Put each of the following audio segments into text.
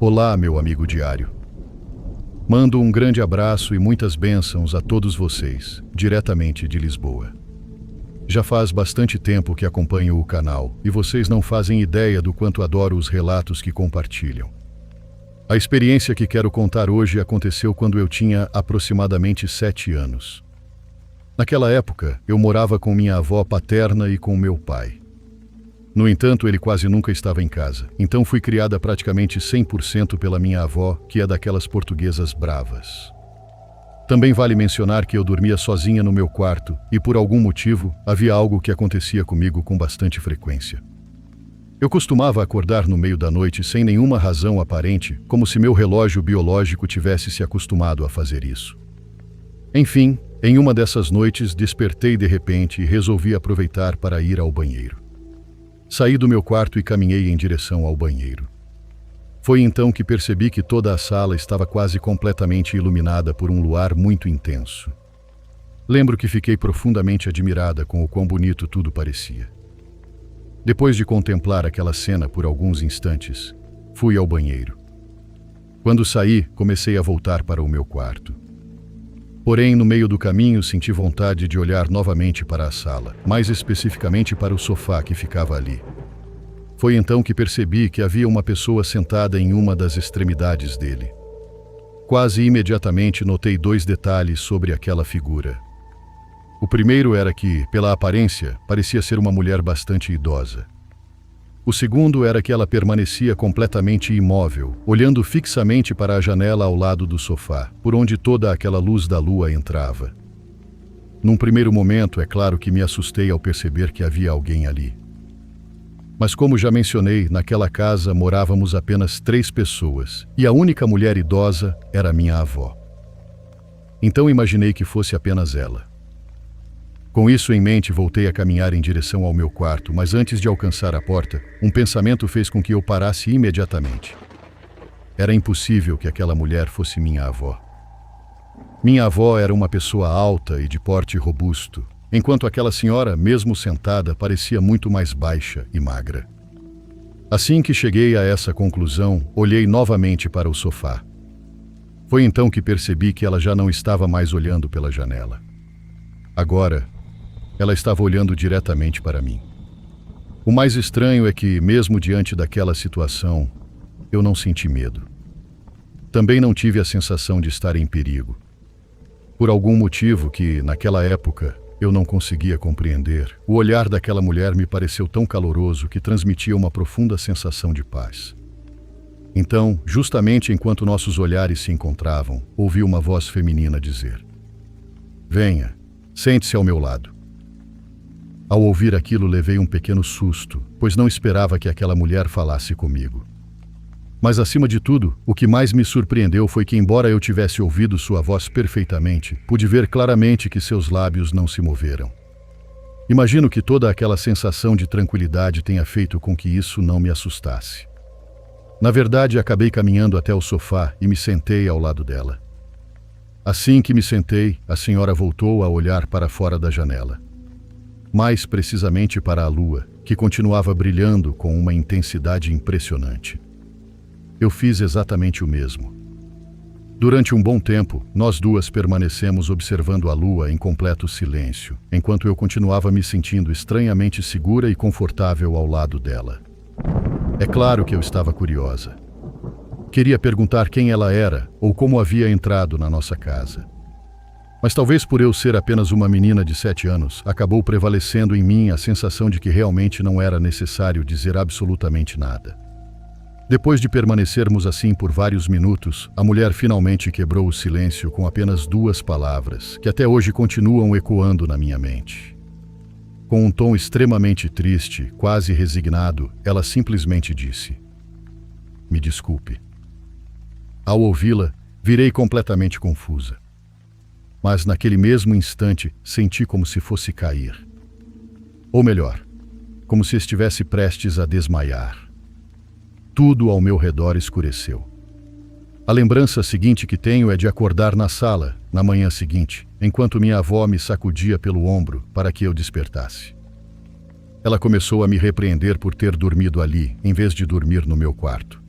Olá, meu amigo diário. Mando um grande abraço e muitas bênçãos a todos vocês, diretamente de Lisboa. Já faz bastante tempo que acompanho o canal e vocês não fazem ideia do quanto adoro os relatos que compartilham. A experiência que quero contar hoje aconteceu quando eu tinha aproximadamente 7 anos. Naquela época, eu morava com minha avó paterna e com meu pai. No entanto, ele quase nunca estava em casa, então fui criada praticamente 100% pela minha avó, que é daquelas portuguesas bravas. Também vale mencionar que eu dormia sozinha no meu quarto e, por algum motivo, havia algo que acontecia comigo com bastante frequência. Eu costumava acordar no meio da noite sem nenhuma razão aparente, como se meu relógio biológico tivesse se acostumado a fazer isso. Enfim, em uma dessas noites, despertei de repente e resolvi aproveitar para ir ao banheiro. Saí do meu quarto e caminhei em direção ao banheiro. Foi então que percebi que toda a sala estava quase completamente iluminada por um luar muito intenso. Lembro que fiquei profundamente admirada com o quão bonito tudo parecia. Depois de contemplar aquela cena por alguns instantes, fui ao banheiro. Quando saí, comecei a voltar para o meu quarto. Porém, no meio do caminho, senti vontade de olhar novamente para a sala, mais especificamente para o sofá que ficava ali. Foi então que percebi que havia uma pessoa sentada em uma das extremidades dele. Quase imediatamente notei 2 detalhes sobre aquela figura. O primeiro era que, pela aparência, parecia ser uma mulher bastante idosa. O segundo era que ela permanecia completamente imóvel, olhando fixamente para a janela ao lado do sofá, por onde toda aquela luz da lua entrava. Num primeiro momento, é claro que me assustei ao perceber que havia alguém ali. Mas como já mencionei, naquela casa morávamos apenas 3 pessoas, e a única mulher idosa era minha avó. Então imaginei que fosse apenas ela. Com isso em mente, voltei a caminhar em direção ao meu quarto, mas antes de alcançar a porta, um pensamento fez com que eu parasse imediatamente. Era impossível que aquela mulher fosse minha avó. Minha avó era uma pessoa alta e de porte robusto, enquanto aquela senhora, mesmo sentada, parecia muito mais baixa e magra. Assim que cheguei a essa conclusão, olhei novamente para o sofá. Foi então que percebi que ela já não estava mais olhando pela janela. Agora, ela estava olhando diretamente para mim. O mais estranho é que, mesmo diante daquela situação, eu não senti medo. Também não tive a sensação de estar em perigo. Por algum motivo que, naquela época, eu não conseguia compreender, o olhar daquela mulher me pareceu tão caloroso que transmitia uma profunda sensação de paz. Então, justamente enquanto nossos olhares se encontravam, ouvi uma voz feminina dizer: "Venha, sente-se ao meu lado." Ao ouvir aquilo, levei um pequeno susto, pois não esperava que aquela mulher falasse comigo. Mas, acima de tudo, o que mais me surpreendeu foi que, embora eu tivesse ouvido sua voz perfeitamente, pude ver claramente que seus lábios não se moveram. Imagino que toda aquela sensação de tranquilidade tenha feito com que isso não me assustasse. Na verdade, acabei caminhando até o sofá e me sentei ao lado dela. Assim que me sentei, a senhora voltou a olhar para fora da janela. Mais precisamente para a lua, que continuava brilhando com uma intensidade impressionante. Eu fiz exatamente o mesmo. Durante um bom tempo, nós duas permanecemos observando a lua em completo silêncio, enquanto eu continuava me sentindo estranhamente segura e confortável ao lado dela. É claro que eu estava curiosa. Queria perguntar quem ela era ou como havia entrado na nossa casa. Mas talvez por eu ser apenas uma menina de 7 anos, acabou prevalecendo em mim a sensação de que realmente não era necessário dizer absolutamente nada. Depois de permanecermos assim por vários minutos, a mulher finalmente quebrou o silêncio com apenas 2 palavras, que até hoje continuam ecoando na minha mente. Com um tom extremamente triste, quase resignado, ela simplesmente disse: "Me desculpe." Ao ouvi-la, virei completamente confusa. Mas naquele mesmo instante senti como se fosse cair. Ou melhor, como se estivesse prestes a desmaiar. Tudo ao meu redor escureceu. A lembrança seguinte que tenho é de acordar na sala, na manhã seguinte, enquanto minha avó me sacudia pelo ombro para que eu despertasse. Ela começou a me repreender por ter dormido ali, em vez de dormir no meu quarto.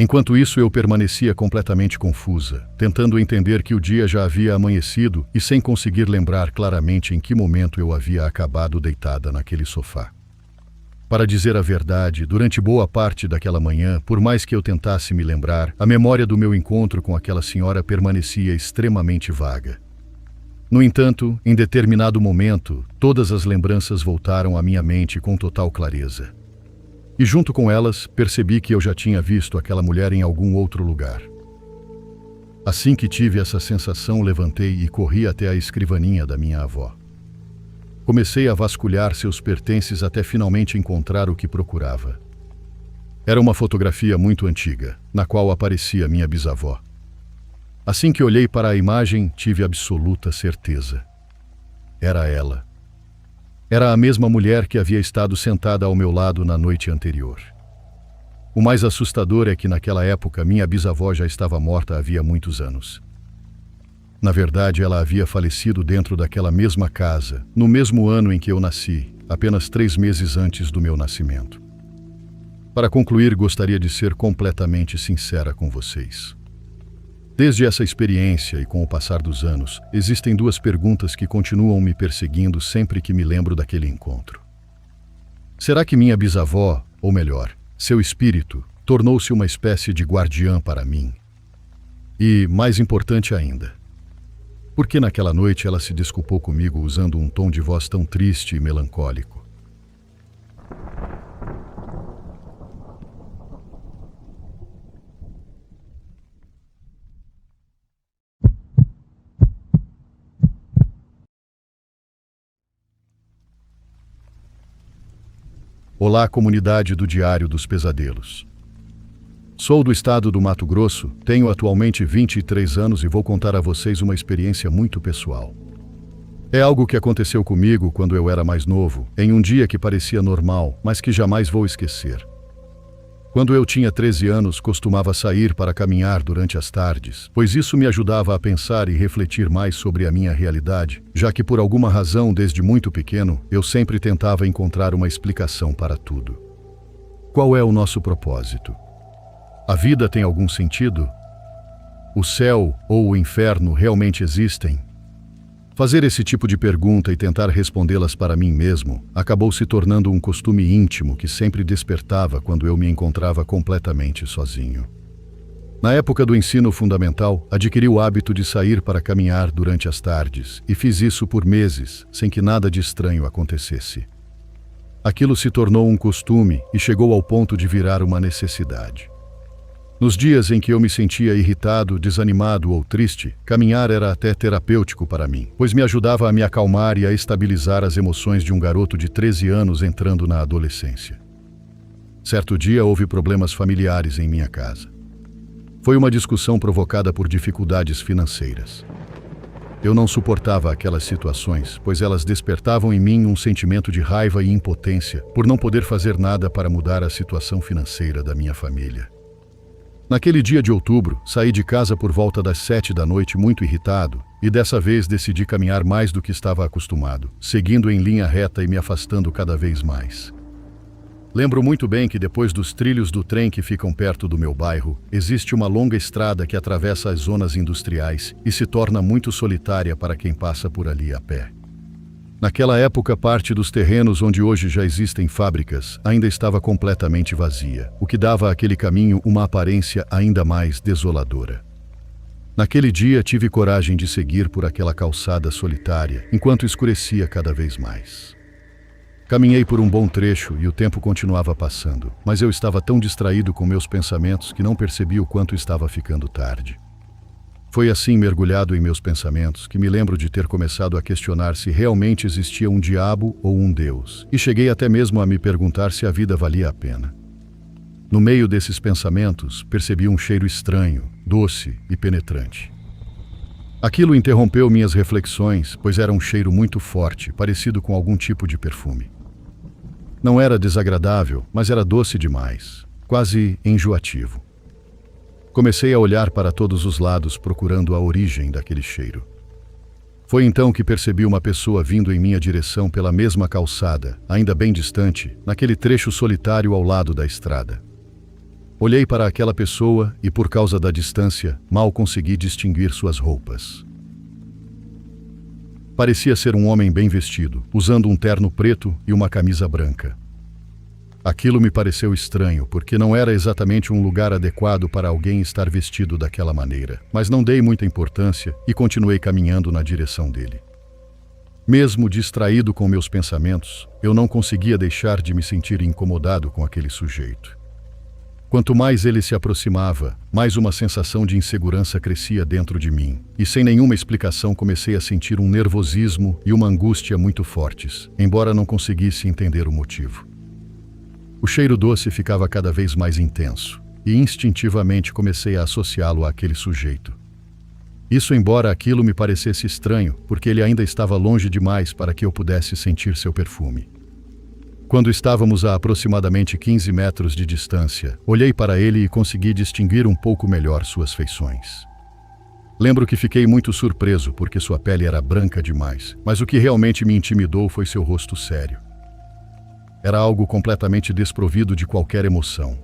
Enquanto isso, eu permanecia completamente confusa, tentando entender que o dia já havia amanhecido e sem conseguir lembrar claramente em que momento eu havia acabado deitada naquele sofá. Para dizer a verdade, durante boa parte daquela manhã, por mais que eu tentasse me lembrar, a memória do meu encontro com aquela senhora permanecia extremamente vaga. No entanto, em determinado momento, todas as lembranças voltaram à minha mente com total clareza. E junto com elas, percebi que eu já tinha visto aquela mulher em algum outro lugar. Assim que tive essa sensação, levantei e corri até a escrivaninha da minha avó. Comecei a vasculhar seus pertences até finalmente encontrar o que procurava. Era uma fotografia muito antiga, na qual aparecia minha bisavó. Assim que olhei para a imagem, tive absoluta certeza. Era ela. Era a mesma mulher que havia estado sentada ao meu lado na noite anterior. O mais assustador é que naquela época minha bisavó já estava morta havia muitos anos. Na verdade, ela havia falecido dentro daquela mesma casa, no mesmo ano em que eu nasci, apenas 3 meses antes do meu nascimento. Para concluir, gostaria de ser completamente sincera com vocês. Desde essa experiência e com o passar dos anos, existem 2 perguntas que continuam me perseguindo sempre que me lembro daquele encontro. Será que minha bisavó, ou melhor, seu espírito, tornou-se uma espécie de guardiã para mim? E, mais importante ainda, por que naquela noite ela se desculpou comigo usando um tom de voz tão triste e melancólico? Olá, comunidade do Diário dos Pesadelos. Sou do estado do Mato Grosso, tenho atualmente 23 anos e vou contar a vocês uma experiência muito pessoal. É algo que aconteceu comigo quando eu era mais novo, em um dia que parecia normal, mas que jamais vou esquecer. Quando eu tinha 13 anos, costumava sair para caminhar durante as tardes, pois isso me ajudava a pensar e refletir mais sobre a minha realidade, já que por alguma razão, desde muito pequeno, eu sempre tentava encontrar uma explicação para tudo. Qual é o nosso propósito? A vida tem algum sentido? O céu ou o inferno realmente existem? Fazer esse tipo de pergunta e tentar respondê-las para mim mesmo acabou se tornando um costume íntimo que sempre despertava quando eu me encontrava completamente sozinho. Na época do ensino fundamental, adquiri o hábito de sair para caminhar durante as tardes e fiz isso por meses, sem que nada de estranho acontecesse. Aquilo se tornou um costume e chegou ao ponto de virar uma necessidade. Nos dias em que eu me sentia irritado, desanimado ou triste, caminhar era até terapêutico para mim, pois me ajudava a me acalmar e a estabilizar as emoções de um garoto de 13 anos entrando na adolescência. Certo dia houve problemas familiares em minha casa. Foi uma discussão provocada por dificuldades financeiras. Eu não suportava aquelas situações, pois elas despertavam em mim um sentimento de raiva e impotência por não poder fazer nada para mudar a situação financeira da minha família. Naquele dia de outubro, saí de casa por volta das 7 da noite muito irritado e dessa vez decidi caminhar mais do que estava acostumado, seguindo em linha reta e me afastando cada vez mais. Lembro muito bem que depois dos trilhos do trem que ficam perto do meu bairro, existe uma longa estrada que atravessa as zonas industriais e se torna muito solitária para quem passa por ali a pé. Naquela época, parte dos terrenos onde hoje já existem fábricas ainda estava completamente vazia, o que dava àquele caminho uma aparência ainda mais desoladora. Naquele dia, tive coragem de seguir por aquela calçada solitária, enquanto escurecia cada vez mais. Caminhei por um bom trecho e o tempo continuava passando, mas eu estava tão distraído com meus pensamentos que não percebi o quanto estava ficando tarde. Foi assim, mergulhado em meus pensamentos, que me lembro de ter começado a questionar se realmente existia um diabo ou um Deus, e cheguei até mesmo a me perguntar se a vida valia a pena. No meio desses pensamentos, percebi um cheiro estranho, doce e penetrante. Aquilo interrompeu minhas reflexões, pois era um cheiro muito forte, parecido com algum tipo de perfume. Não era desagradável, mas era doce demais, quase enjoativo. Comecei a olhar para todos os lados procurando a origem daquele cheiro. Foi então que percebi uma pessoa vindo em minha direção pela mesma calçada, ainda bem distante, naquele trecho solitário ao lado da estrada. Olhei para aquela pessoa e, por causa da distância, mal consegui distinguir suas roupas. Parecia ser um homem bem vestido, usando um terno preto e uma camisa branca. Aquilo me pareceu estranho, porque não era exatamente um lugar adequado para alguém estar vestido daquela maneira, mas não dei muita importância e continuei caminhando na direção dele. Mesmo distraído com meus pensamentos, eu não conseguia deixar de me sentir incomodado com aquele sujeito. Quanto mais ele se aproximava, mais uma sensação de insegurança crescia dentro de mim, e sem nenhuma explicação comecei a sentir um nervosismo e uma angústia muito fortes, embora não conseguisse entender o motivo. O cheiro doce ficava cada vez mais intenso, e instintivamente comecei a associá-lo àquele sujeito. Isso embora aquilo me parecesse estranho, porque ele ainda estava longe demais para que eu pudesse sentir seu perfume. Quando estávamos a aproximadamente 15 metros de distância, olhei para ele e consegui distinguir um pouco melhor suas feições. Lembro que fiquei muito surpreso porque sua pele era branca demais, mas o que realmente me intimidou foi seu rosto sério. Era algo completamente desprovido de qualquer emoção.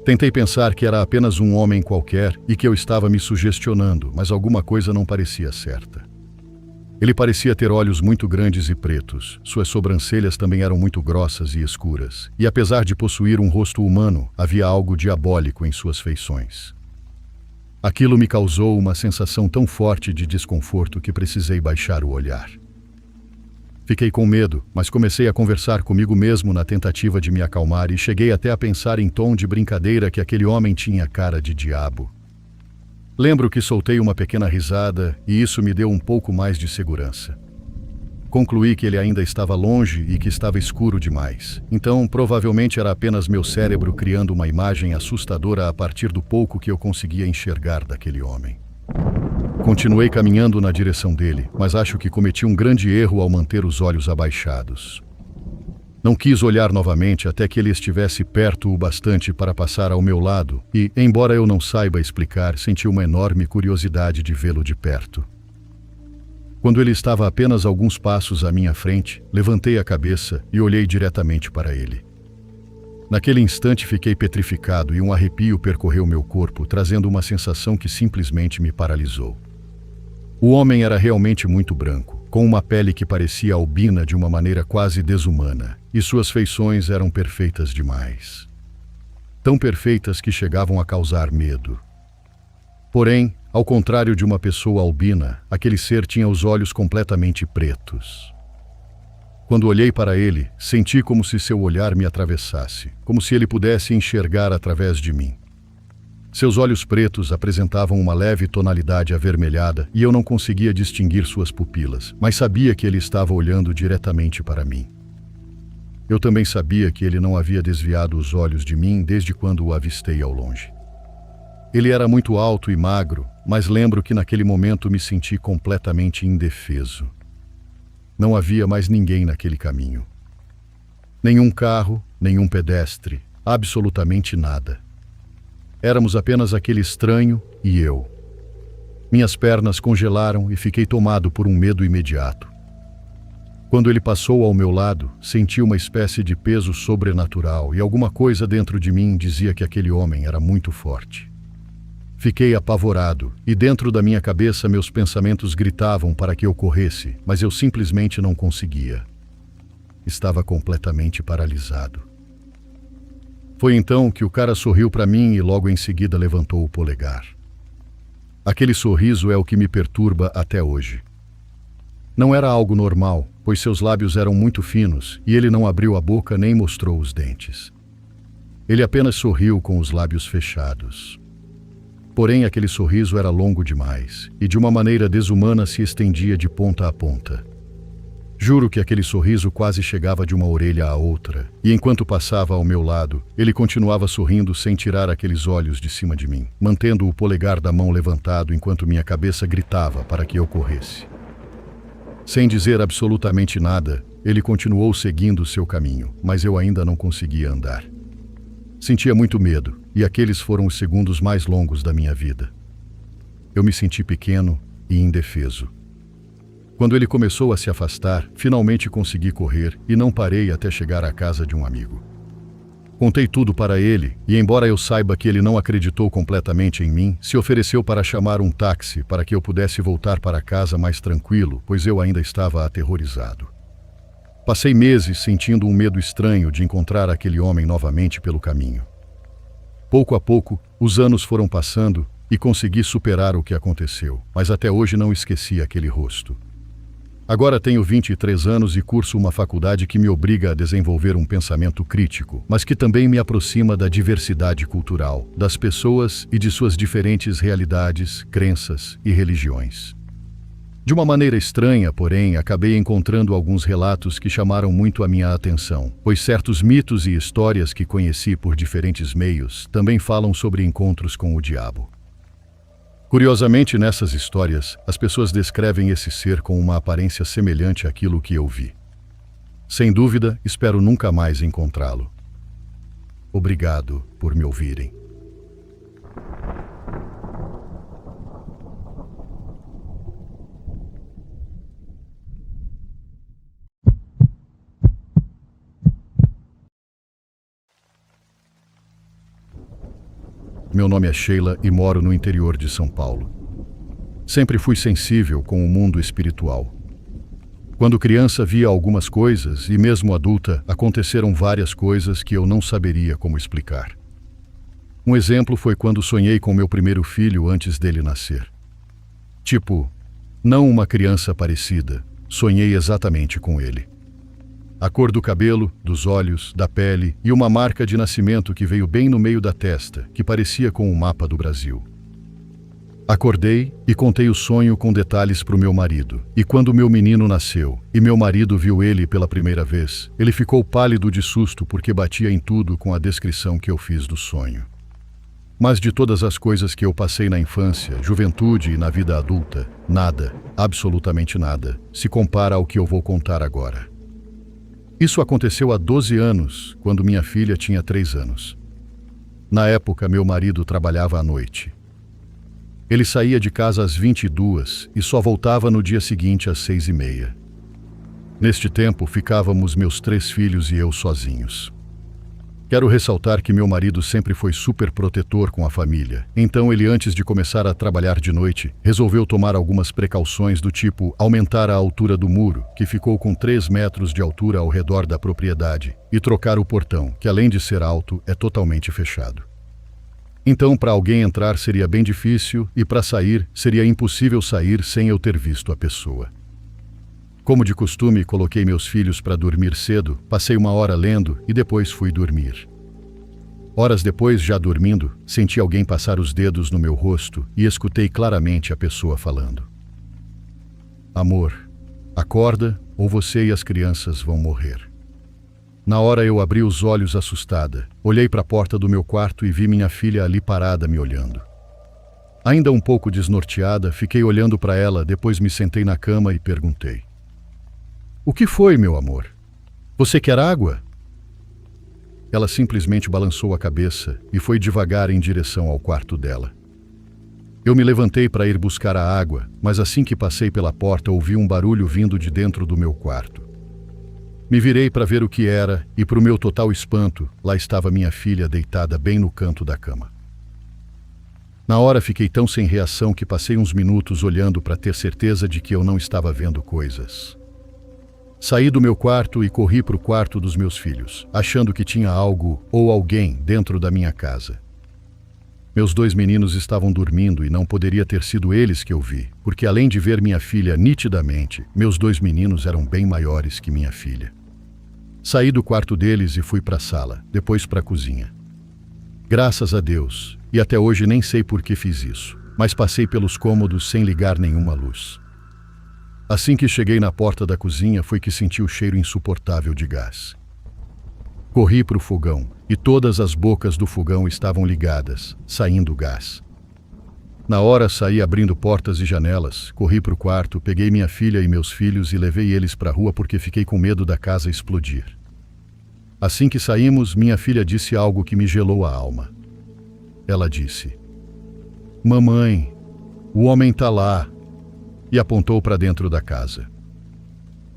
Tentei pensar que era apenas um homem qualquer e que eu estava me sugestionando, mas alguma coisa não parecia certa. Ele parecia ter olhos muito grandes e pretos, suas sobrancelhas também eram muito grossas e escuras, e apesar de possuir um rosto humano, havia algo diabólico em suas feições. Aquilo me causou uma sensação tão forte de desconforto que precisei baixar o olhar. Fiquei com medo, mas comecei a conversar comigo mesmo na tentativa de me acalmar e cheguei até a pensar em tom de brincadeira que aquele homem tinha cara de diabo. Lembro que soltei uma pequena risada e isso me deu um pouco mais de segurança. Concluí que ele ainda estava longe e que estava escuro demais. Então, provavelmente era apenas meu cérebro criando uma imagem assustadora a partir do pouco que eu conseguia enxergar daquele homem. Continuei caminhando na direção dele, mas acho que cometi um grande erro ao manter os olhos abaixados. Não quis olhar novamente até que ele estivesse perto o bastante para passar ao meu lado e, embora eu não saiba explicar, senti uma enorme curiosidade de vê-lo de perto. Quando ele estava a apenas alguns passos à minha frente, levantei a cabeça e olhei diretamente para ele. Naquele instante fiquei petrificado e um arrepio percorreu meu corpo, trazendo uma sensação que simplesmente me paralisou. O homem era realmente muito branco, com uma pele que parecia albina de uma maneira quase desumana, e suas feições eram perfeitas demais. Tão perfeitas que chegavam a causar medo. Porém, ao contrário de uma pessoa albina, aquele ser tinha os olhos completamente pretos. Quando olhei para ele, senti como se seu olhar me atravessasse, como se ele pudesse enxergar através de mim. Seus olhos pretos apresentavam uma leve tonalidade avermelhada e eu não conseguia distinguir suas pupilas, mas sabia que ele estava olhando diretamente para mim. Eu também sabia que ele não havia desviado os olhos de mim desde quando o avistei ao longe. Ele era muito alto e magro, mas lembro que naquele momento me senti completamente indefeso. Não havia mais ninguém naquele caminho. Nenhum carro, nenhum pedestre, absolutamente nada. Éramos apenas aquele estranho e eu. Minhas pernas congelaram e fiquei tomado por um medo imediato. Quando ele passou ao meu lado, senti uma espécie de peso sobrenatural e alguma coisa dentro de mim dizia que aquele homem era muito forte. Fiquei apavorado e dentro da minha cabeça meus pensamentos gritavam para que eu corresse, mas eu simplesmente não conseguia. Estava completamente paralisado. Foi então que o cara sorriu para mim e logo em seguida levantou o polegar. Aquele sorriso é o que me perturba até hoje. Não era algo normal, pois seus lábios eram muito finos e ele não abriu a boca nem mostrou os dentes. Ele apenas sorriu com os lábios fechados. Porém, aquele sorriso era longo demais e de uma maneira desumana se estendia de ponta a ponta. Juro que aquele sorriso quase chegava de uma orelha à outra, e enquanto passava ao meu lado, ele continuava sorrindo sem tirar aqueles olhos de cima de mim, mantendo o polegar da mão levantado enquanto minha cabeça gritava para que eu corresse. Sem dizer absolutamente nada, ele continuou seguindo seu caminho, mas eu ainda não conseguia andar. Sentia muito medo, e aqueles foram os segundos mais longos da minha vida. Eu me senti pequeno e indefeso. Quando ele começou a se afastar, finalmente consegui correr e não parei até chegar à casa de um amigo. Contei tudo para ele, e embora eu saiba que ele não acreditou completamente em mim, se ofereceu para chamar um táxi para que eu pudesse voltar para casa mais tranquilo, pois eu ainda estava aterrorizado. Passei meses sentindo um medo estranho de encontrar aquele homem novamente pelo caminho. Pouco a pouco, os anos foram passando e consegui superar o que aconteceu, mas até hoje não esqueci aquele rosto. Agora tenho 23 anos e curso uma faculdade que me obriga a desenvolver um pensamento crítico, mas que também me aproxima da diversidade cultural, das pessoas e de suas diferentes realidades, crenças e religiões. De uma maneira estranha, porém, acabei encontrando alguns relatos que chamaram muito a minha atenção, pois certos mitos e histórias que conheci por diferentes meios também falam sobre encontros com o diabo. Curiosamente, nessas histórias, as pessoas descrevem esse ser com uma aparência semelhante àquilo que eu vi. Sem dúvida, espero nunca mais encontrá-lo. Obrigado por me ouvirem. Meu nome é Sheila e moro no interior de São Paulo. Sempre fui sensível com o mundo espiritual. Quando criança via algumas coisas e mesmo adulta aconteceram várias coisas que eu não saberia como explicar. Um exemplo foi quando sonhei com meu primeiro filho antes dele nascer. Tipo, não uma criança parecida, sonhei exatamente com ele. A cor do cabelo, dos olhos, da pele e uma marca de nascimento que veio bem no meio da testa, que parecia com um mapa do Brasil. Acordei e contei o sonho com detalhes para o meu marido. E quando meu menino nasceu e meu marido viu ele pela primeira vez, ele ficou pálido de susto porque batia em tudo com a descrição que eu fiz do sonho. Mas de todas as coisas que eu passei na infância, juventude e na vida adulta, nada, absolutamente nada, se compara ao que eu vou contar agora. Isso aconteceu há 12 anos, quando minha filha tinha 3 anos. Na época, meu marido trabalhava à noite. Ele saía de casa às 22 e só voltava no dia seguinte às 6h30. Neste tempo, ficávamos meus 3 filhos e eu sozinhos. Quero ressaltar que meu marido sempre foi super protetor com a família. Então ele, antes de começar a trabalhar de noite, resolveu tomar algumas precauções do tipo aumentar a altura do muro, que ficou com 3 metros de altura ao redor da propriedade, e trocar o portão, que além de ser alto, é totalmente fechado. Então, para alguém entrar seria bem difícil e para sair seria impossível sair sem eu ter visto a pessoa. Como de costume, coloquei meus filhos para dormir cedo, passei 1 hora lendo e depois fui dormir. Horas depois, já dormindo, senti alguém passar os dedos no meu rosto e escutei claramente a pessoa falando. Amor, acorda ou você e as crianças vão morrer. Na hora eu abri os olhos assustada, olhei para a porta do meu quarto e vi minha filha ali parada me olhando. Ainda um pouco desnorteada, fiquei olhando para ela, depois me sentei na cama e perguntei. O que foi, meu amor? Você quer água? Ela simplesmente balançou a cabeça e foi devagar em direção ao quarto dela. Eu me levantei para ir buscar a água, mas assim que passei pela porta ouvi um barulho vindo de dentro do meu quarto. Me virei para ver o que era e, para o meu total espanto, lá estava minha filha deitada bem no canto da cama. Na hora fiquei tão sem reação que passei uns minutos olhando para ter certeza de que eu não estava vendo coisas. Saí do meu quarto e corri para o quarto dos meus filhos, achando que tinha algo ou alguém dentro da minha casa. Meus 2 meninos estavam dormindo e não poderia ter sido eles que eu vi, porque além de ver minha filha nitidamente, meus 2 meninos eram bem maiores que minha filha. Saí do quarto deles e fui para a sala, depois para a cozinha. Graças a Deus, e até hoje nem sei por que fiz isso, mas passei pelos cômodos sem ligar nenhuma luz. Assim que cheguei na porta da cozinha foi que senti o cheiro insuportável de gás. Corri para o fogão e todas as bocas do fogão estavam ligadas, saindo gás. Na hora saí abrindo portas e janelas, corri para o quarto, peguei minha filha e meus filhos e levei eles para a rua porque fiquei com medo da casa explodir. Assim que saímos, minha filha disse algo que me gelou a alma. Ela disse: Mamãe, o homem tá lá. E apontou para dentro da casa.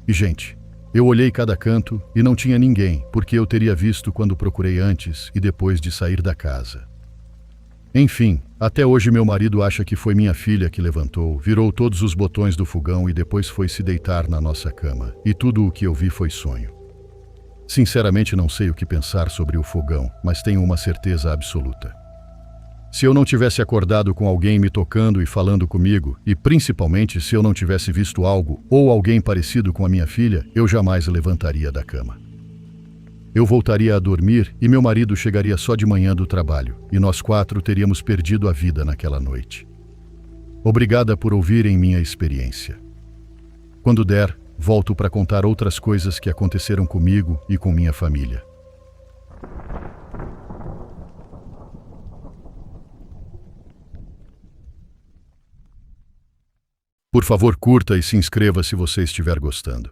E, gente, Eu olhei cada canto e não tinha ninguém, porque eu teria visto quando procurei antes e depois de sair da casa. Enfim, até hoje meu marido acha que foi minha filha que levantou, virou todos os botões do fogão e depois foi se deitar na nossa cama. E tudo o que eu vi foi sonho. Sinceramente não sei o que pensar sobre o fogão, mas tenho uma certeza absoluta. Se eu não tivesse acordado com alguém me tocando e falando comigo, e principalmente se eu não tivesse visto algo ou alguém parecido com a minha filha, eu jamais levantaria da cama. Eu voltaria a dormir e meu marido chegaria só de manhã do trabalho, e nós 4 teríamos perdido a vida naquela noite. Obrigada por ouvirem minha experiência. Quando der, volto para contar outras coisas que aconteceram comigo e com minha família. Por favor, curta e se inscreva se você estiver gostando.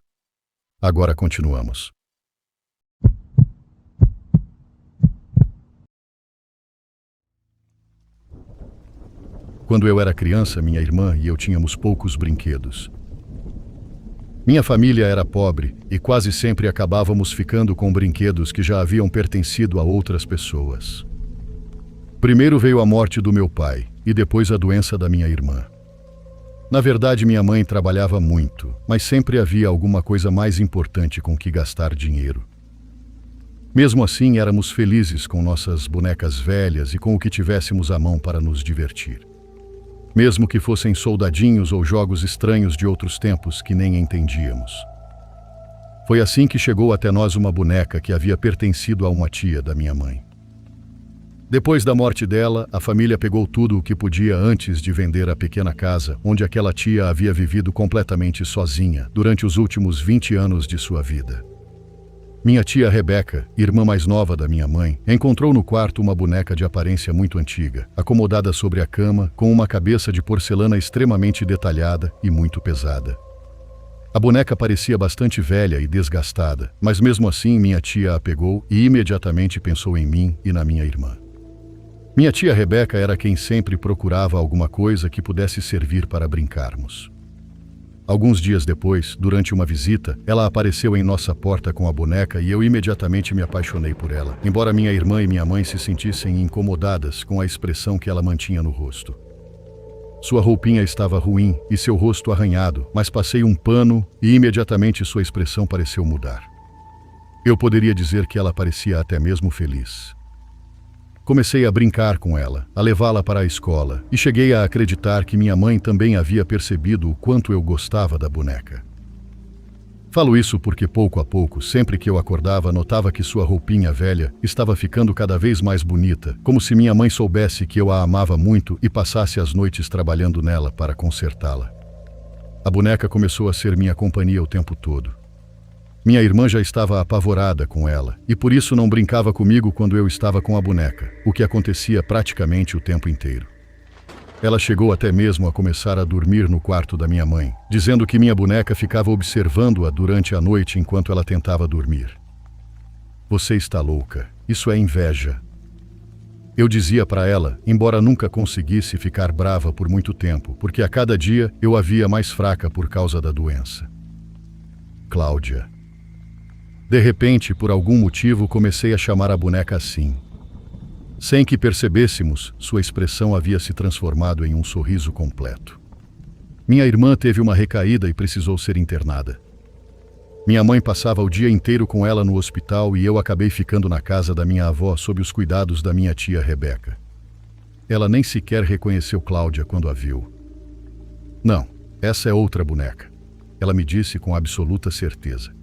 Agora continuamos. Quando eu era criança, minha irmã e eu tínhamos poucos brinquedos. Minha família era pobre e quase sempre acabávamos ficando com brinquedos que já haviam pertencido a outras pessoas. Primeiro veio a morte do meu pai e depois a doença da minha irmã. Na verdade, minha mãe trabalhava muito, mas sempre havia alguma coisa mais importante com que gastar dinheiro. Mesmo assim, éramos felizes com nossas bonecas velhas e com o que tivéssemos à mão para nos divertir. Mesmo que fossem soldadinhos ou jogos estranhos de outros tempos que nem entendíamos. Foi assim que chegou até nós uma boneca que havia pertencido a uma tia da minha mãe. Depois da morte dela, a família pegou tudo o que podia antes de vender a pequena casa onde aquela tia havia vivido completamente sozinha durante os últimos 20 anos de sua vida. Minha tia Rebeca, irmã mais nova da minha mãe, encontrou no quarto uma boneca de aparência muito antiga, acomodada sobre a cama, com uma cabeça de porcelana extremamente detalhada e muito pesada. A boneca parecia bastante velha e desgastada, mas mesmo assim minha tia a pegou e imediatamente pensou em mim e na minha irmã. Minha tia Rebeca era quem sempre procurava alguma coisa que pudesse servir para brincarmos. Alguns dias depois, durante uma visita, ela apareceu em nossa porta com a boneca e eu imediatamente me apaixonei por ela, embora minha irmã e minha mãe se sentissem incomodadas com a expressão que ela mantinha no rosto. Sua roupinha estava ruim e seu rosto arranhado, mas passei um pano e imediatamente sua expressão pareceu mudar. Eu poderia dizer que ela parecia até mesmo feliz. Comecei a brincar com ela, a levá-la para a escola, e cheguei a acreditar que minha mãe também havia percebido o quanto eu gostava da boneca. Falo isso porque pouco a pouco, sempre que eu acordava, notava que sua roupinha velha estava ficando cada vez mais bonita, como se minha mãe soubesse que eu a amava muito e passasse as noites trabalhando nela para consertá-la. A boneca começou a ser minha companhia o tempo todo. Minha irmã já estava apavorada com ela, e por isso não brincava comigo quando eu estava com a boneca, o que acontecia praticamente o tempo inteiro. Ela chegou até mesmo a começar a dormir no quarto da minha mãe, dizendo que minha boneca ficava observando-a durante a noite enquanto ela tentava dormir. Você está louca, isso é inveja. Eu dizia para ela, embora nunca conseguisse ficar brava por muito tempo, porque a cada dia eu a via mais fraca por causa da doença. Cláudia. De repente, por algum motivo, comecei a chamar a boneca assim. Sem que percebêssemos, sua expressão havia se transformado em um sorriso completo. Minha irmã teve uma recaída e precisou ser internada. Minha mãe passava o dia inteiro com ela no hospital e eu acabei ficando na casa da minha avó sob os cuidados da minha tia Rebeca. Ela nem sequer reconheceu Cláudia quando a viu. Não, essa é outra boneca, ela me disse com absoluta certeza.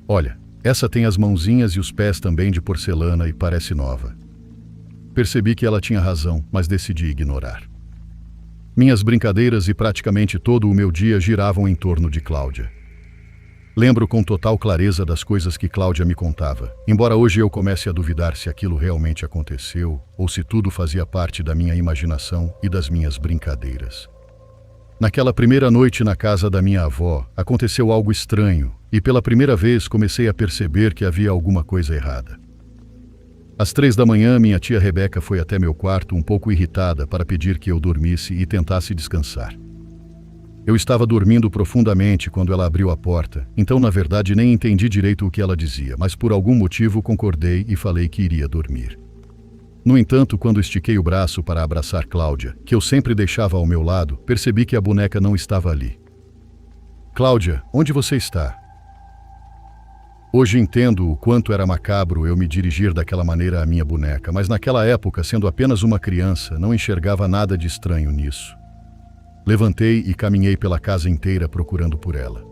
Olha, essa tem as mãozinhas e os pés também de porcelana e parece nova. Percebi que ela tinha razão, mas decidi ignorar. Minhas brincadeiras e praticamente todo o meu dia giravam em torno de Cláudia. Lembro com total clareza das coisas que Cláudia me contava, embora hoje eu comece a duvidar se aquilo realmente aconteceu ou se tudo fazia parte da minha imaginação e das minhas brincadeiras. Naquela primeira noite na casa da minha avó, aconteceu algo estranho e pela primeira vez comecei a perceber que havia alguma coisa errada. Às 3 da manhã, minha tia Rebeca foi até meu quarto um pouco irritada para pedir que eu dormisse e tentasse descansar. Eu estava dormindo profundamente quando ela abriu a porta, então na verdade nem entendi direito o que ela dizia, mas por algum motivo concordei e falei que iria dormir. No entanto, quando estiquei o braço para abraçar Cláudia, que eu sempre deixava ao meu lado, percebi que a boneca não estava ali. Cláudia, onde você está? Hoje entendo o quanto era macabro eu me dirigir daquela maneira à minha boneca, mas naquela época, sendo apenas uma criança, não enxergava nada de estranho nisso. Levantei e caminhei pela casa inteira procurando por ela.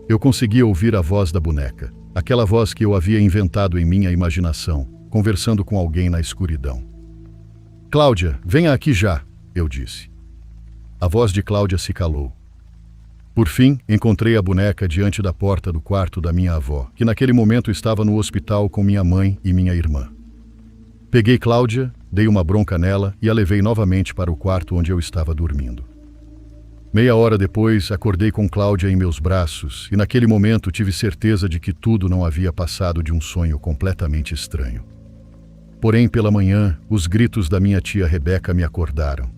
Eu conseguia ouvir a voz da boneca, aquela voz que eu havia inventado em minha imaginação, conversando com alguém na escuridão. Cláudia, venha aqui já, eu disse. A voz de Cláudia se calou. Por fim, encontrei a boneca diante da porta do quarto da minha avó, que naquele momento estava no hospital com minha mãe e minha irmã. Peguei Cláudia, dei uma bronca nela e a levei novamente para o quarto onde eu estava dormindo. Meia hora depois, acordei com Cláudia em meus braços e naquele momento tive certeza de que tudo não havia passado de um sonho completamente estranho. Porém, pela manhã, os gritos da minha tia Rebeca me acordaram.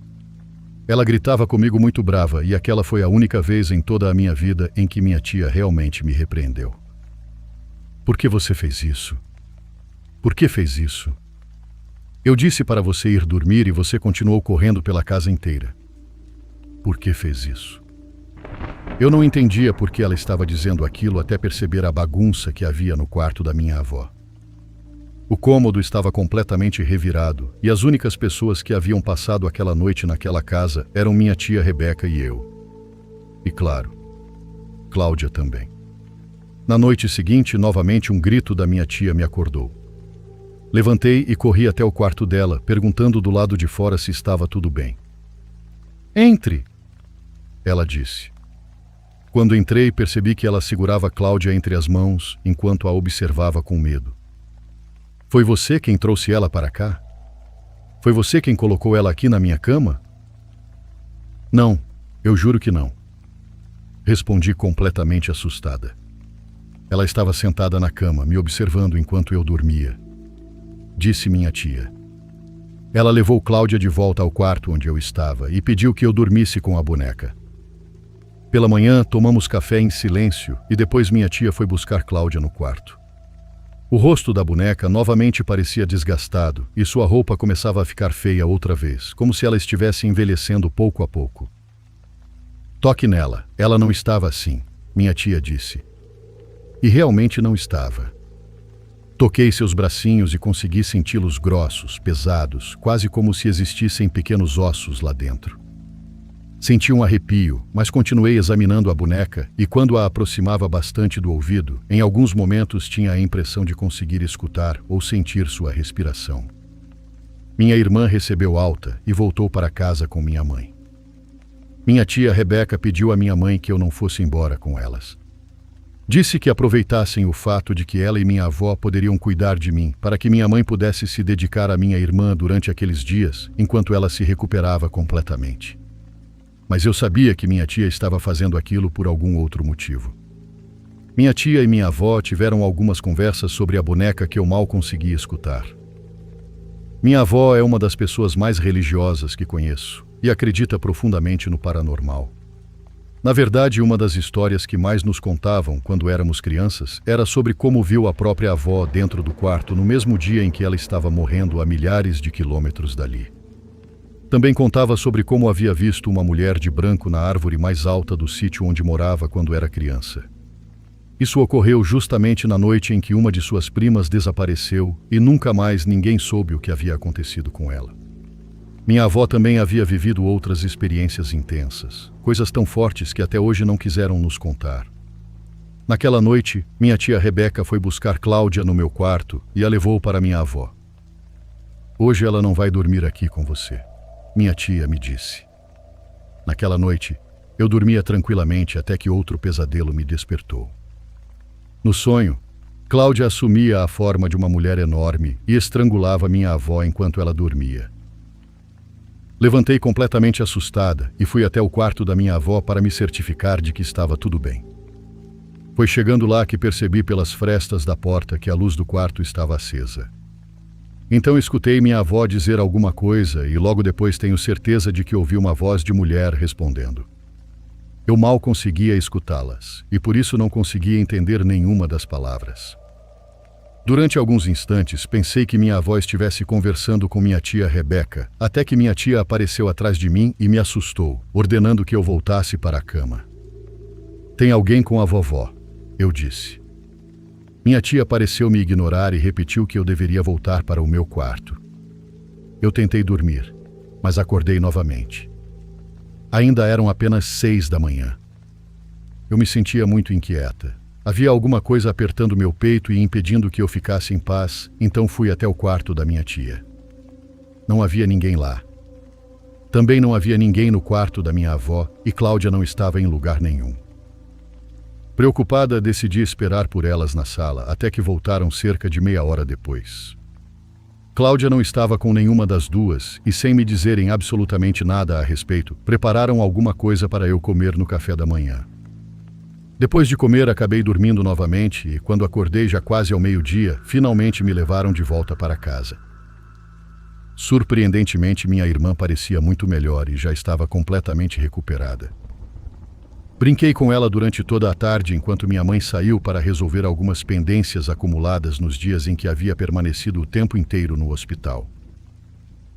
Ela gritava comigo muito brava e aquela foi a única vez em toda a minha vida em que minha tia realmente me repreendeu. Por que você fez isso? Por que fez isso? Eu disse para você ir dormir e você continuou correndo pela casa inteira. Por que fez isso? Eu não entendia por que ela estava dizendo aquilo até perceber a bagunça que havia no quarto da minha avó. O cômodo estava completamente revirado e as únicas pessoas que haviam passado aquela noite naquela casa eram minha tia Rebeca e eu. E claro, Cláudia também. Na noite seguinte, novamente um grito da minha tia me acordou. Levantei e corri até o quarto dela, perguntando do lado de fora se estava tudo bem. Entre! Ela disse. Quando entrei, percebi que ela segurava Cláudia entre as mãos, enquanto a observava com medo. Foi você quem trouxe ela para cá? Foi você quem colocou ela aqui na minha cama? Não, eu juro que não. Respondi completamente assustada. Ela estava sentada na cama, me observando enquanto eu dormia. Disse minha tia. Ela levou Cláudia de volta ao quarto onde eu estava e pediu que eu dormisse com a boneca. Pela manhã, tomamos café em silêncio e depois minha tia foi buscar Cláudia no quarto. O rosto da boneca novamente parecia desgastado e sua roupa começava a ficar feia outra vez, como se ela estivesse envelhecendo pouco a pouco. Toque nela, ela não estava assim, minha tia disse. E realmente não estava. Toquei seus bracinhos e consegui senti-los grossos, pesados, quase como se existissem pequenos ossos lá dentro. Senti um arrepio, mas continuei examinando a boneca e quando a aproximava bastante do ouvido, em alguns momentos tinha a impressão de conseguir escutar ou sentir sua respiração. Minha irmã recebeu alta e voltou para casa com minha mãe. Minha tia Rebeca pediu à minha mãe que eu não fosse embora com elas. Disse que aproveitassem o fato de que ela e minha avó poderiam cuidar de mim para que minha mãe pudesse se dedicar à minha irmã durante aqueles dias, enquanto ela se recuperava completamente. Mas eu sabia que minha tia estava fazendo aquilo por algum outro motivo. Minha tia e minha avó tiveram algumas conversas sobre a boneca que eu mal conseguia escutar. Minha avó é uma das pessoas mais religiosas que conheço e acredita profundamente no paranormal. Na verdade, uma das histórias que mais nos contavam quando éramos crianças era sobre como viu a própria avó dentro do quarto no mesmo dia em que ela estava morrendo a milhares de quilômetros dali. Também contava sobre como havia visto uma mulher de branco na árvore mais alta do sítio onde morava quando era criança. Isso ocorreu justamente na noite em que uma de suas primas desapareceu e nunca mais ninguém soube o que havia acontecido com ela. Minha avó também havia vivido outras experiências intensas, coisas tão fortes que até hoje não quiseram nos contar. Naquela noite, minha tia Rebeca foi buscar Cláudia no meu quarto e a levou para minha avó. Hoje ela não vai dormir aqui com você, minha tia me disse. Naquela noite, eu dormia tranquilamente até que outro pesadelo me despertou. No sonho, Cláudia assumia a forma de uma mulher enorme e estrangulava minha avó enquanto ela dormia. Levantei completamente assustada e fui até o quarto da minha avó para me certificar de que estava tudo bem. Foi chegando lá que percebi pelas frestas da porta que a luz do quarto estava acesa. Então escutei minha avó dizer alguma coisa e logo depois tenho certeza de que ouvi uma voz de mulher respondendo. Eu mal conseguia escutá-las, e por isso não conseguia entender nenhuma das palavras. Durante alguns instantes, pensei que minha avó estivesse conversando com minha tia Rebeca, até que minha tia apareceu atrás de mim e me assustou, ordenando que eu voltasse para a cama. "Tem alguém com a vovó", eu disse. Minha tia pareceu me ignorar e repetiu que eu deveria voltar para o meu quarto. Eu tentei dormir, mas acordei novamente. Ainda eram apenas 6 da manhã. Eu me sentia muito inquieta. Havia alguma coisa apertando meu peito e impedindo que eu ficasse em paz, então fui até o quarto da minha tia. Não havia ninguém lá. Também não havia ninguém no quarto da minha avó e Cláudia não estava em lugar nenhum. Preocupada, decidi esperar por elas na sala, até que voltaram cerca de meia hora depois. Cláudia não estava com nenhuma das duas e, sem me dizerem absolutamente nada a respeito, prepararam alguma coisa para eu comer no café da manhã. Depois de comer, acabei dormindo novamente e, quando acordei já quase ao meio-dia, finalmente me levaram de volta para casa. Surpreendentemente, minha irmã parecia muito melhor e já estava completamente recuperada. Brinquei com ela durante toda a tarde enquanto minha mãe saiu para resolver algumas pendências acumuladas nos dias em que havia permanecido o tempo inteiro no hospital.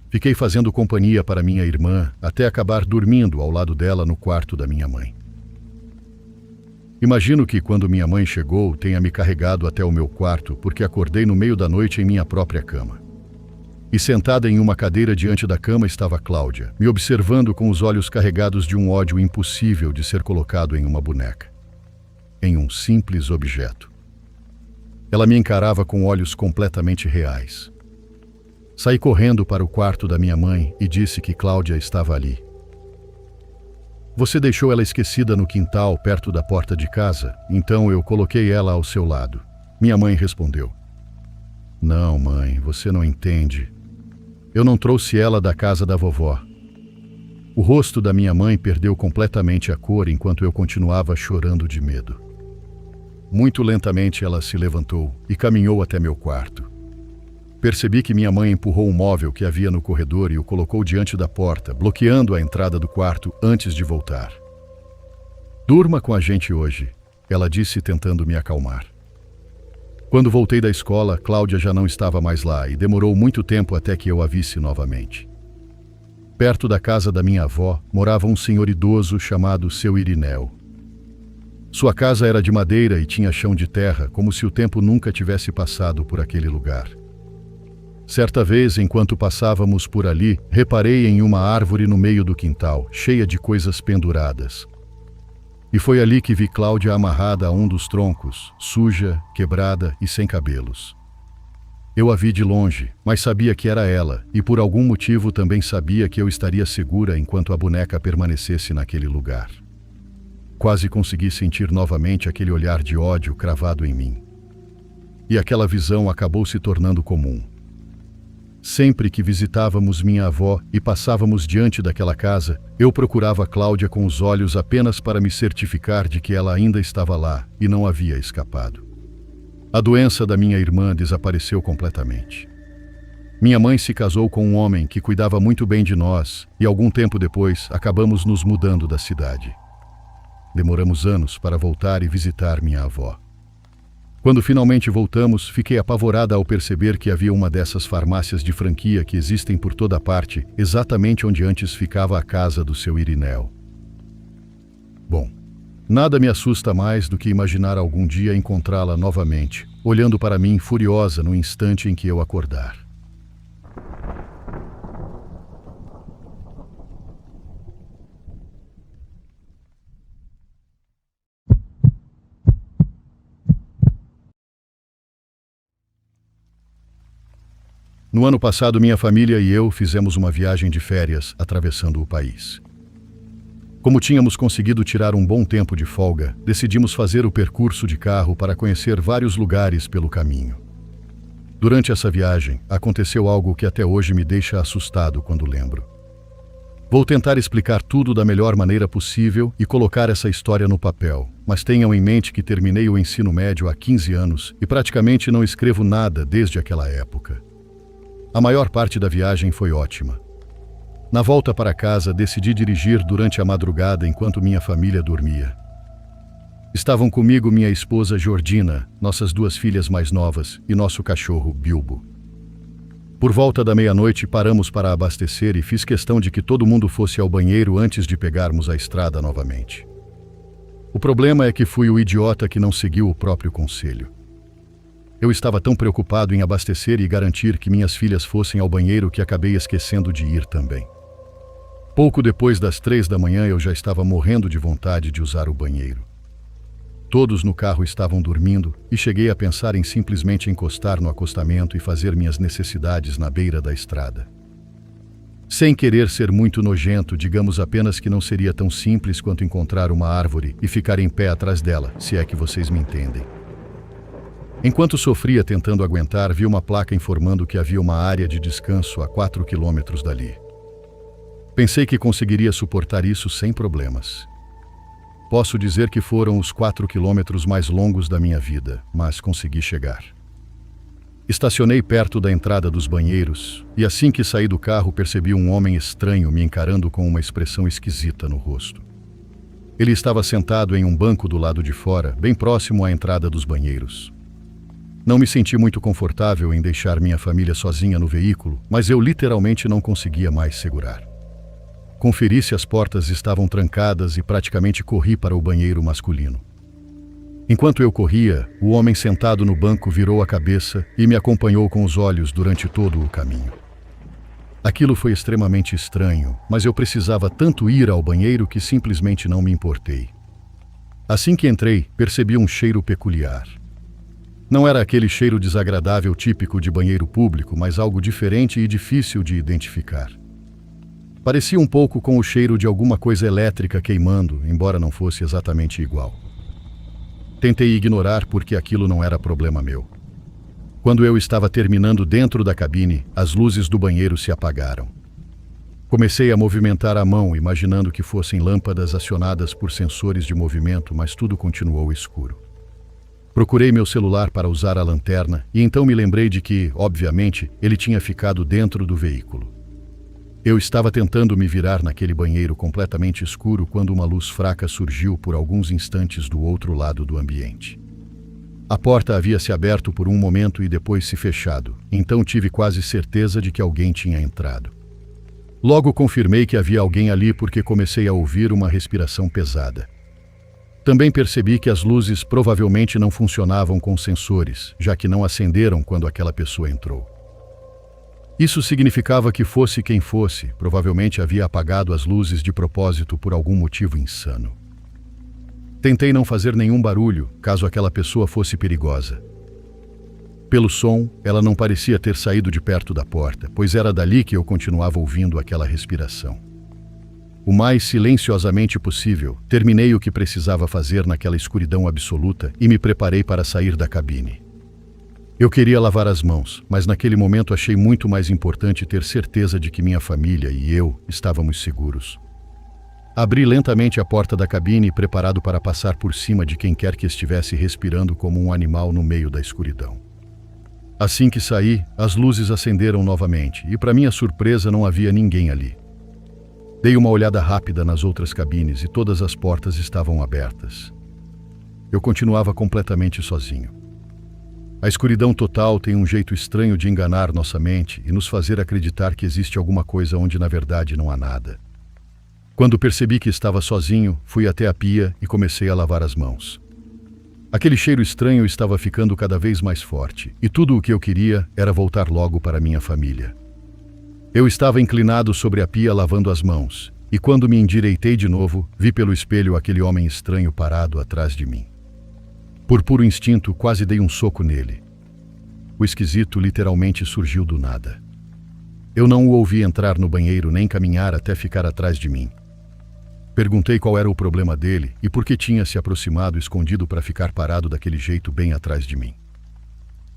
Fiquei fazendo companhia para minha irmã até acabar dormindo ao lado dela no quarto da minha mãe. Imagino que quando minha mãe chegou, tenha me carregado até o meu quarto porque acordei no meio da noite em minha própria cama. E sentada em uma cadeira diante da cama estava Cláudia, me observando com os olhos carregados de um ódio impossível de ser colocado em uma boneca. Em um simples objeto. Ela me encarava com olhos completamente reais. Saí correndo para o quarto da minha mãe e disse que Cláudia estava ali. "Você deixou ela esquecida no quintal, perto da porta de casa, então eu coloquei ela ao seu lado." Minha mãe respondeu. "Não, mãe, você não entende. Eu não trouxe ela da casa da vovó." O rosto da minha mãe perdeu completamente a cor enquanto eu continuava chorando de medo. Muito lentamente ela se levantou e caminhou até meu quarto. Percebi que minha mãe empurrou um móvel que havia no corredor e o colocou diante da porta, bloqueando a entrada do quarto antes de voltar. "Durma com a gente hoje", ela disse, tentando me acalmar. Quando voltei da escola, Cláudia já não estava mais lá e demorou muito tempo até que eu a visse novamente. Perto da casa da minha avó, morava um senhor idoso chamado Seu Irineu. Sua casa era de madeira e tinha chão de terra, como se o tempo nunca tivesse passado por aquele lugar. Certa vez, enquanto passávamos por ali, reparei em uma árvore no meio do quintal, cheia de coisas penduradas. E foi ali que vi Cláudia amarrada a um dos troncos, suja, quebrada e sem cabelos. Eu a vi de longe, mas sabia que era ela, e por algum motivo também sabia que eu estaria segura enquanto a boneca permanecesse naquele lugar. Quase consegui sentir novamente aquele olhar de ódio cravado em mim. E aquela visão acabou se tornando comum. Sempre que visitávamos minha avó e passávamos diante daquela casa, eu procurava Cláudia com os olhos apenas para me certificar de que ela ainda estava lá e não havia escapado. A doença da minha irmã desapareceu completamente. Minha mãe se casou com um homem que cuidava muito bem de nós e algum tempo depois acabamos nos mudando da cidade. Demoramos anos para voltar e visitar minha avó. Quando finalmente voltamos, fiquei apavorada ao perceber que havia uma dessas farmácias de franquia que existem por toda parte, exatamente onde antes ficava a casa do seu Irineu. Bom, nada me assusta mais do que imaginar algum dia encontrá-la novamente, olhando para mim furiosa no instante em que eu acordar. No ano passado, minha família e eu fizemos uma viagem de férias atravessando o país. Como tínhamos conseguido tirar um bom tempo de folga, decidimos fazer o percurso de carro para conhecer vários lugares pelo caminho. Durante essa viagem, aconteceu algo que até hoje me deixa assustado quando lembro. Vou tentar explicar tudo da melhor maneira possível e colocar essa história no papel, mas tenham em mente que terminei o ensino médio há 15 anos e praticamente não escrevo nada desde aquela época. A maior parte da viagem foi ótima. Na volta para casa, decidi dirigir durante a madrugada enquanto minha família dormia. Estavam comigo minha esposa Jordina, nossas 2 filhas mais novas e nosso cachorro Bilbo. Por volta da meia-noite paramos para abastecer e fiz questão de que todo mundo fosse ao banheiro antes de pegarmos a estrada novamente. O problema é que fui o idiota que não seguiu o próprio conselho. Eu estava tão preocupado em abastecer e garantir que minhas filhas fossem ao banheiro que acabei esquecendo de ir também. Pouco depois das 3 da manhã eu já estava morrendo de vontade de usar o banheiro. Todos no carro estavam dormindo e cheguei a pensar em simplesmente encostar no acostamento e fazer minhas necessidades na beira da estrada. Sem querer ser muito nojento, digamos apenas que não seria tão simples quanto encontrar uma árvore e ficar em pé atrás dela, se é que vocês me entendem. Enquanto sofria tentando aguentar, vi uma placa informando que havia uma área de descanso a 4 quilômetros dali. Pensei que conseguiria suportar isso sem problemas. Posso dizer que foram os 4 quilômetros mais longos da minha vida, mas consegui chegar. Estacionei perto da entrada dos banheiros e assim que saí do carro percebi um homem estranho me encarando com uma expressão esquisita no rosto. Ele estava sentado em um banco do lado de fora, bem próximo à entrada dos banheiros. Não me senti muito confortável em deixar minha família sozinha no veículo, mas eu literalmente não conseguia mais segurar. Conferi se as portas estavam trancadas e praticamente corri para o banheiro masculino. Enquanto eu corria, o homem sentado no banco virou a cabeça e me acompanhou com os olhos durante todo o caminho. Aquilo foi extremamente estranho, mas eu precisava tanto ir ao banheiro que simplesmente não me importei. Assim que entrei, percebi um cheiro peculiar. Não era aquele cheiro desagradável típico de banheiro público, mas algo diferente e difícil de identificar. Parecia um pouco com o cheiro de alguma coisa elétrica queimando, embora não fosse exatamente igual. Tentei ignorar porque aquilo não era problema meu. Quando eu estava terminando dentro da cabine, as luzes do banheiro se apagaram. Comecei a movimentar a mão, imaginando que fossem lâmpadas acionadas por sensores de movimento, mas tudo continuou escuro. Procurei meu celular para usar a lanterna e então me lembrei de que, obviamente, ele tinha ficado dentro do veículo. Eu estava tentando me virar naquele banheiro completamente escuro quando uma luz fraca surgiu por alguns instantes do outro lado do ambiente. A porta havia se aberto por um momento e depois se fechado, então tive quase certeza de que alguém tinha entrado. Logo confirmei que havia alguém ali porque comecei a ouvir uma respiração pesada. Também percebi que as luzes provavelmente não funcionavam com sensores, já que não acenderam quando aquela pessoa entrou. Isso significava que fosse quem fosse, provavelmente havia apagado as luzes de propósito por algum motivo insano. Tentei não fazer nenhum barulho, caso aquela pessoa fosse perigosa. Pelo som, ela não parecia ter saído de perto da porta, pois era dali que eu continuava ouvindo aquela respiração. O mais silenciosamente possível, terminei o que precisava fazer naquela escuridão absoluta e me preparei para sair da cabine. Eu queria lavar as mãos, mas naquele momento achei muito mais importante ter certeza de que minha família e eu estávamos seguros. Abri lentamente a porta da cabine, preparado para passar por cima de quem quer que estivesse respirando como um animal no meio da escuridão. Assim que saí, as luzes acenderam novamente e, para minha surpresa, não havia ninguém ali. Dei uma olhada rápida nas outras cabines e todas as portas estavam abertas. Eu continuava completamente sozinho. A escuridão total tem um jeito estranho de enganar nossa mente e nos fazer acreditar que existe alguma coisa onde na verdade não há nada. Quando percebi que estava sozinho, fui até a pia e comecei a lavar as mãos. Aquele cheiro estranho estava ficando cada vez mais forte e tudo o que eu queria era voltar logo para minha família. Eu estava inclinado sobre a pia lavando as mãos e quando me endireitei de novo, vi pelo espelho aquele homem estranho parado atrás de mim. Por puro instinto, quase dei um soco nele. O esquisito literalmente surgiu do nada. Eu não o ouvi entrar no banheiro nem caminhar até ficar atrás de mim. Perguntei qual era o problema dele e por que tinha se aproximado escondido para ficar parado daquele jeito bem atrás de mim.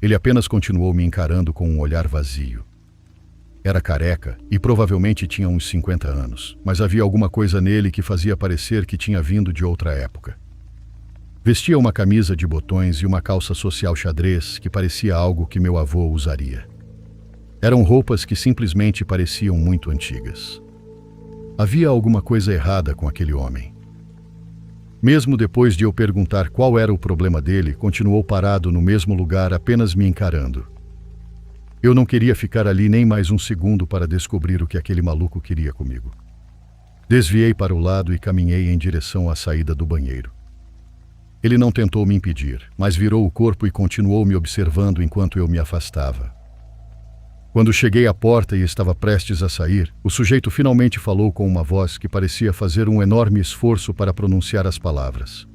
Ele apenas continuou me encarando com um olhar vazio. Era careca e provavelmente tinha uns 50 anos, mas havia alguma coisa nele que fazia parecer que tinha vindo de outra época. Vestia uma camisa de botões e uma calça social xadrez que parecia algo que meu avô usaria. Eram roupas que simplesmente pareciam muito antigas. Havia alguma coisa errada com aquele homem. Mesmo depois de eu perguntar qual era o problema dele, continuou parado no mesmo lugar, apenas me encarando. Eu não queria ficar ali nem mais um segundo para descobrir o que aquele maluco queria comigo. Desviei para o lado e caminhei em direção à saída do banheiro. Ele não tentou me impedir, mas virou o corpo e continuou me observando enquanto eu me afastava. Quando cheguei à porta e estava prestes a sair, o sujeito finalmente falou com uma voz que parecia fazer um enorme esforço para pronunciar as palavras.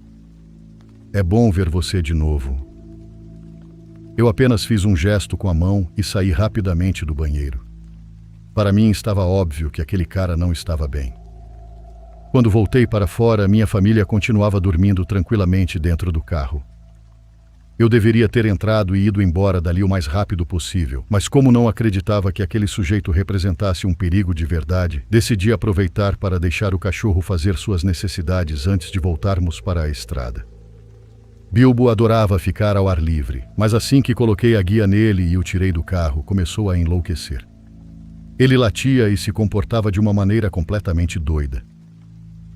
"É bom ver você de novo." Eu apenas fiz um gesto com a mão e saí rapidamente do banheiro. Para mim estava óbvio que aquele cara não estava bem. Quando voltei para fora, minha família continuava dormindo tranquilamente dentro do carro. Eu deveria ter entrado e ido embora dali o mais rápido possível, mas como não acreditava que aquele sujeito representasse um perigo de verdade, decidi aproveitar para deixar o cachorro fazer suas necessidades antes de voltarmos para a estrada. Bilbo adorava ficar ao ar livre, mas assim que coloquei a guia nele e o tirei do carro, começou a enlouquecer. Ele latia e se comportava de uma maneira completamente doida.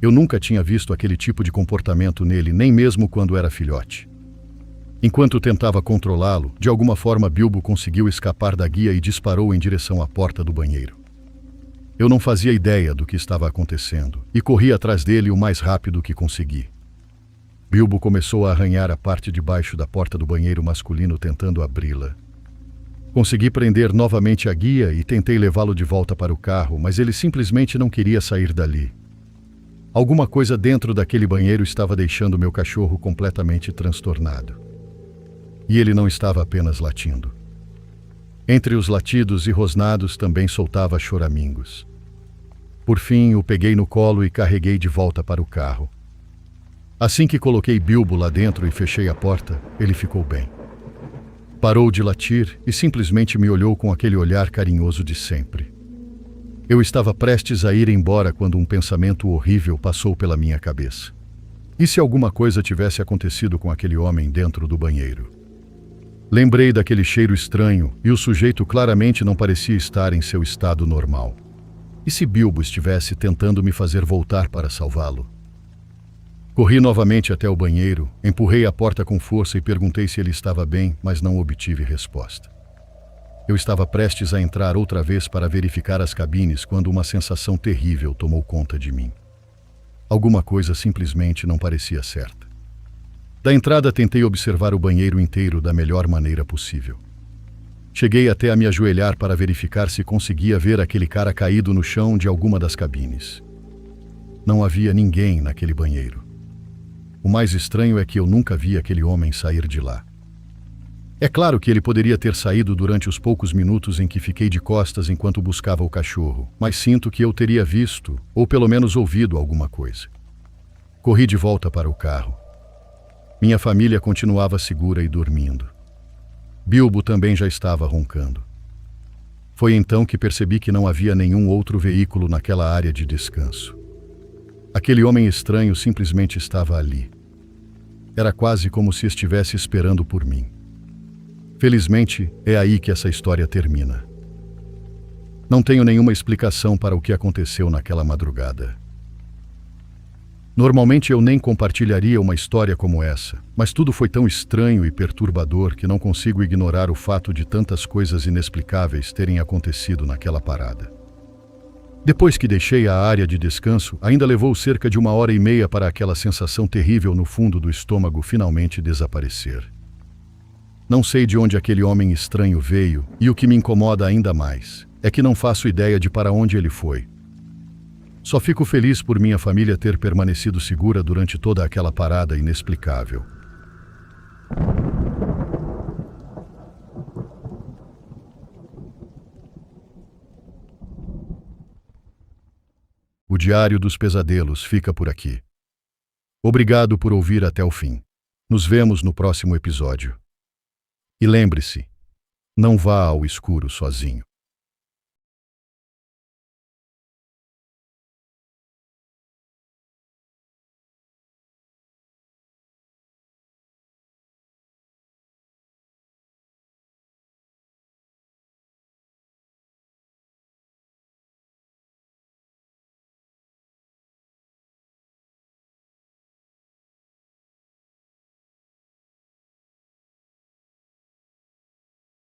Eu nunca tinha visto aquele tipo de comportamento nele, nem mesmo quando era filhote. Enquanto tentava controlá-lo, de alguma forma Bilbo conseguiu escapar da guia e disparou em direção à porta do banheiro. Eu não fazia ideia do que estava acontecendo e corri atrás dele o mais rápido que consegui. Bilbo começou a arranhar a parte de baixo da porta do banheiro masculino tentando abri-la. Consegui prender novamente a guia e tentei levá-lo de volta para o carro, mas ele simplesmente não queria sair dali. Alguma coisa dentro daquele banheiro estava deixando meu cachorro completamente transtornado. E ele não estava apenas latindo. Entre os latidos e rosnados também soltava choramingos. Por fim, o peguei no colo e carreguei de volta para o carro. Assim que coloquei Bilbo lá dentro e fechei a porta, ele ficou bem. Parou de latir e simplesmente me olhou com aquele olhar carinhoso de sempre. Eu estava prestes a ir embora quando um pensamento horrível passou pela minha cabeça. E se alguma coisa tivesse acontecido com aquele homem dentro do banheiro? Lembrei daquele cheiro estranho e o sujeito claramente não parecia estar em seu estado normal. E se Bilbo estivesse tentando me fazer voltar para salvá-lo? Corri novamente até o banheiro, empurrei a porta com força e perguntei se ele estava bem, mas não obtive resposta. Eu estava prestes a entrar outra vez para verificar as cabines quando uma sensação terrível tomou conta de mim. Alguma coisa simplesmente não parecia certa. Da entrada tentei observar o banheiro inteiro da melhor maneira possível. Cheguei até a me ajoelhar para verificar se conseguia ver aquele cara caído no chão de alguma das cabines. Não havia ninguém naquele banheiro. O mais estranho é que eu nunca vi aquele homem sair de lá. É claro que ele poderia ter saído durante os poucos minutos em que fiquei de costas enquanto buscava o cachorro, mas sinto que eu teria visto, ou pelo menos ouvido alguma coisa. Corri de volta para o carro. Minha família continuava segura e dormindo. Bilbo também já estava roncando. Foi então que percebi que não havia nenhum outro veículo naquela área de descanso. Aquele homem estranho simplesmente estava ali. Era quase como se estivesse esperando por mim. Felizmente, é aí que essa história termina. Não tenho nenhuma explicação para o que aconteceu naquela madrugada. Normalmente eu nem compartilharia uma história como essa, mas tudo foi tão estranho e perturbador que não consigo ignorar o fato de tantas coisas inexplicáveis terem acontecido naquela parada. Depois que deixei a área de descanso, ainda levou cerca de 1h30 para aquela sensação terrível no fundo do estômago finalmente desaparecer. Não sei de onde aquele homem estranho veio, e o que me incomoda ainda mais é que não faço ideia de para onde ele foi. Só fico feliz por minha família ter permanecido segura durante toda aquela parada inexplicável. O Diário dos Pesadelos fica por aqui. Obrigado por ouvir até o fim. Nos vemos no próximo episódio. E lembre-se, não vá ao escuro sozinho.